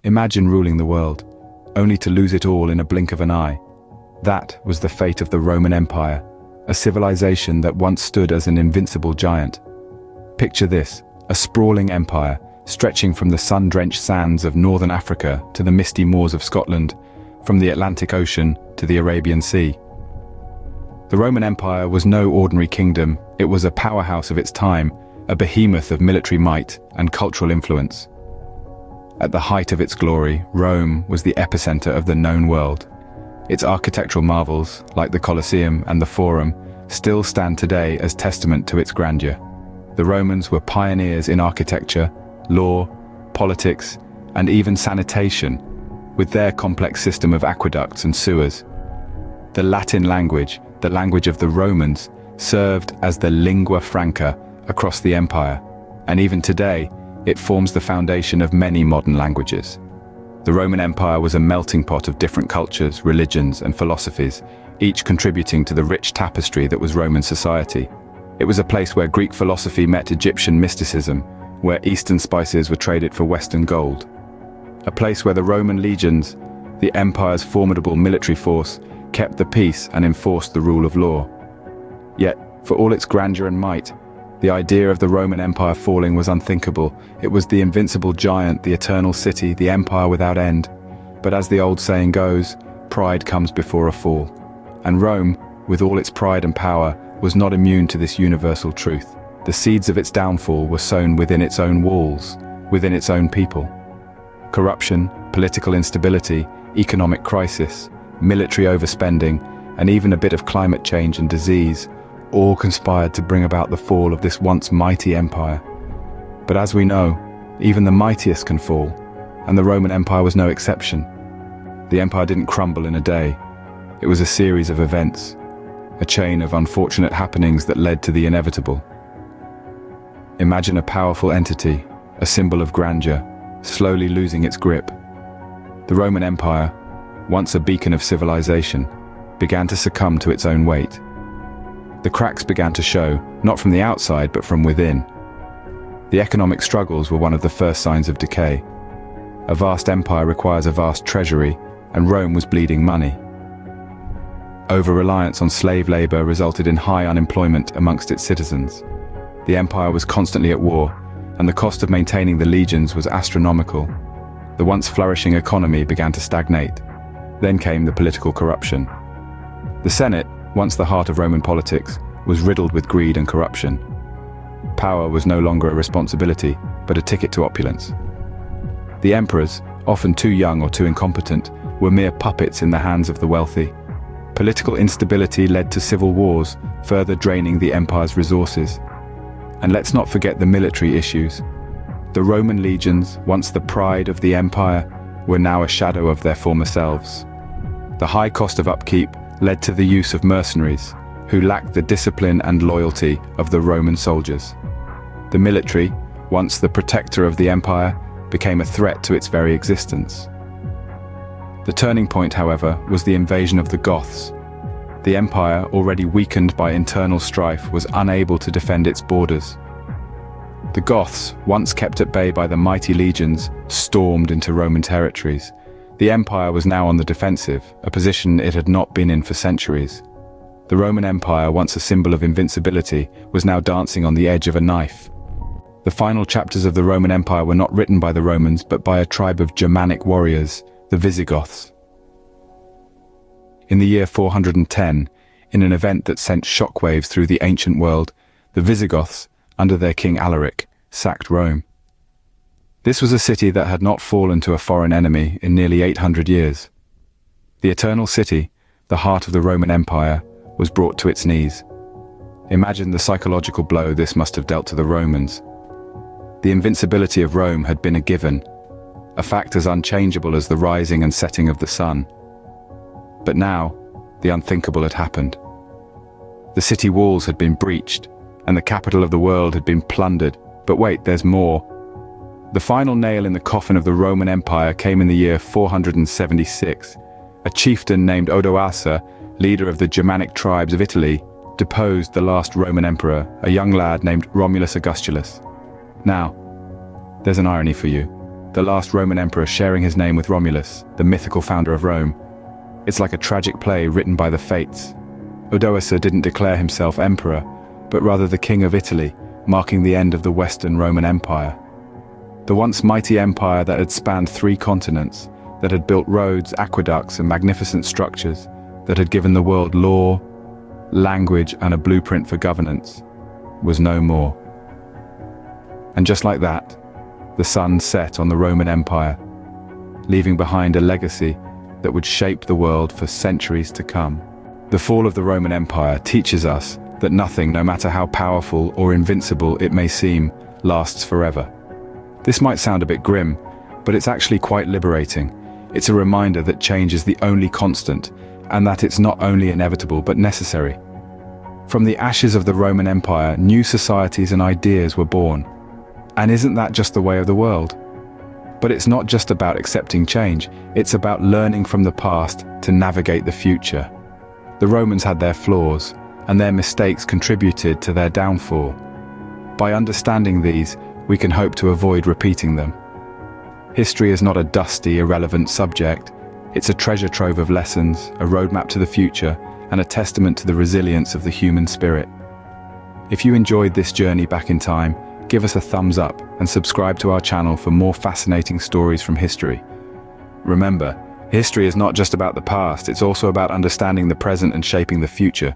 Imagine ruling the world, only to lose it all in a blink of an eye. That was the fate of the Roman Empire, a civilization that once stood as an invincible giant. Picture this, a sprawling empire, stretching from the sun-drenched sands of northern Africa to the misty moors of Scotland, from the Atlantic Ocean to the Arabian Sea. The Roman Empire was no ordinary kingdom, it was a powerhouse of its time, a behemoth of military might and cultural influence. At the height of its glory, Rome was the epicenter of the known world. Its architectural marvels, like the Colosseum and the Forum, still stand today as testament to its grandeur. The Romans were pioneers in architecture, law, politics, and even sanitation, with their complex system of aqueducts and sewers. The Latin language, the language of the Romans, served as the lingua franca across the empire, and even today, it forms the foundation of many modern languages. The Roman Empire was a melting pot of different cultures, religions, and philosophies, each contributing to the rich tapestry that was Roman society. It was a place where Greek philosophy met Egyptian mysticism, where Eastern spices were traded for Western gold. A place where the Roman legions, the empire's formidable military force, kept the peace and enforced the rule of law. Yet, for all its grandeur and might, the idea of the Roman Empire falling was unthinkable. It was the invincible giant, the eternal city, the empire without end. But as the old saying goes, pride comes before a fall. And Rome, with all its pride and power, was not immune to this universal truth. The seeds of its downfall were sown within its own walls, within its own people. Corruption, political instability, economic crisis, military overspending, and even a bit of climate change and disease all conspired to bring about the fall of this once mighty empire. But as we know, even the mightiest can fall, and the Roman Empire was no exception. The empire didn't crumble in a day. It was a series of events, a chain of unfortunate happenings that led to the inevitable. Imagine a powerful entity, a symbol of grandeur, slowly losing its grip. The Roman Empire, once a beacon of civilization, began to succumb to its own weight. The cracks began to show, not from the outside but from within. The economic struggles were one of the first signs of decay. A vast empire requires a vast treasury, and Rome was bleeding money. Over-reliance on slave labor resulted in high unemployment amongst its citizens. The empire was constantly at war, and the cost of maintaining the legions was astronomical. The once flourishing economy began to stagnate. Then came the political corruption. The Senate, once the heart of Roman politics, was riddled with greed and corruption. Power was no longer a responsibility, but a ticket to opulence. The emperors, often too young or too incompetent, were mere puppets in the hands of the wealthy. Political instability led to civil wars, further draining the empire's resources. And let's not forget the military issues. The Roman legions, once the pride of the empire, were now a shadow of their former selves. The high cost of upkeep led to the use of mercenaries, who lacked the discipline and loyalty of the Roman soldiers. The military, once the protector of the empire, became a threat to its very existence. The turning point, however, was the invasion of the Goths. The empire, already weakened by internal strife, was unable to defend its borders. The Goths, once kept at bay by the mighty legions, stormed into Roman territories. The empire was now on the defensive, a position it had not been in for centuries. The Roman Empire, once a symbol of invincibility, was now dancing on the edge of a knife. The final chapters of the Roman Empire were not written by the Romans, but by a tribe of Germanic warriors, the Visigoths. In the year 410, in an event that sent shockwaves through the ancient world, the Visigoths, under their king Alaric, sacked Rome. This was a city that had not fallen to a foreign enemy in nearly 800 years. The Eternal City, the heart of the Roman Empire, was brought to its knees. Imagine the psychological blow this must have dealt to the Romans. The invincibility of Rome had been a given, a fact as unchangeable as the rising and setting of the sun. But now, the unthinkable had happened. The city walls had been breached, and the capital of the world had been plundered. But wait, there's more. The final nail in the coffin of the Roman Empire came in the year 476. A chieftain named Odoacer, leader of the Germanic tribes of Italy, deposed the last Roman emperor, a young lad named Romulus Augustulus. Now, there's an irony for you. the last Roman emperor sharing his name with Romulus, the mythical founder of Rome. It's like a tragic play written by the fates. Odoacer didn't declare himself emperor, but rather the king of Italy, marking the end of the Western Roman Empire. The once mighty empire that had spanned 3 continents, that had built roads, aqueducts, and magnificent structures, that had given the world law, language, and a blueprint for governance, was no more. And just like that, the sun set on the Roman Empire, leaving behind a legacy that would shape the world for centuries to come. The fall of the Roman Empire teaches us that nothing, no matter how powerful or invincible it may seem, lasts forever. This might sound a bit grim, but it's actually quite liberating. It's a reminder that change is the only constant, and that it's not only inevitable but necessary. From the ashes of the Roman Empire, new societies and ideas were born. And isn't that just the way of the world? But it's not just about accepting change, it's about learning from the past to navigate the future. The Romans had their flaws, and their mistakes contributed to their downfall. By understanding these, we can hope to avoid repeating them. History is not a dusty, irrelevant subject. It's a treasure trove of lessons, a roadmap to the future, and a testament to the resilience of the human spirit. If you enjoyed this journey back in time, give us a thumbs up and subscribe to our channel for more fascinating stories from history. Remember, history is not just about the past, it's also about understanding the present and shaping the future.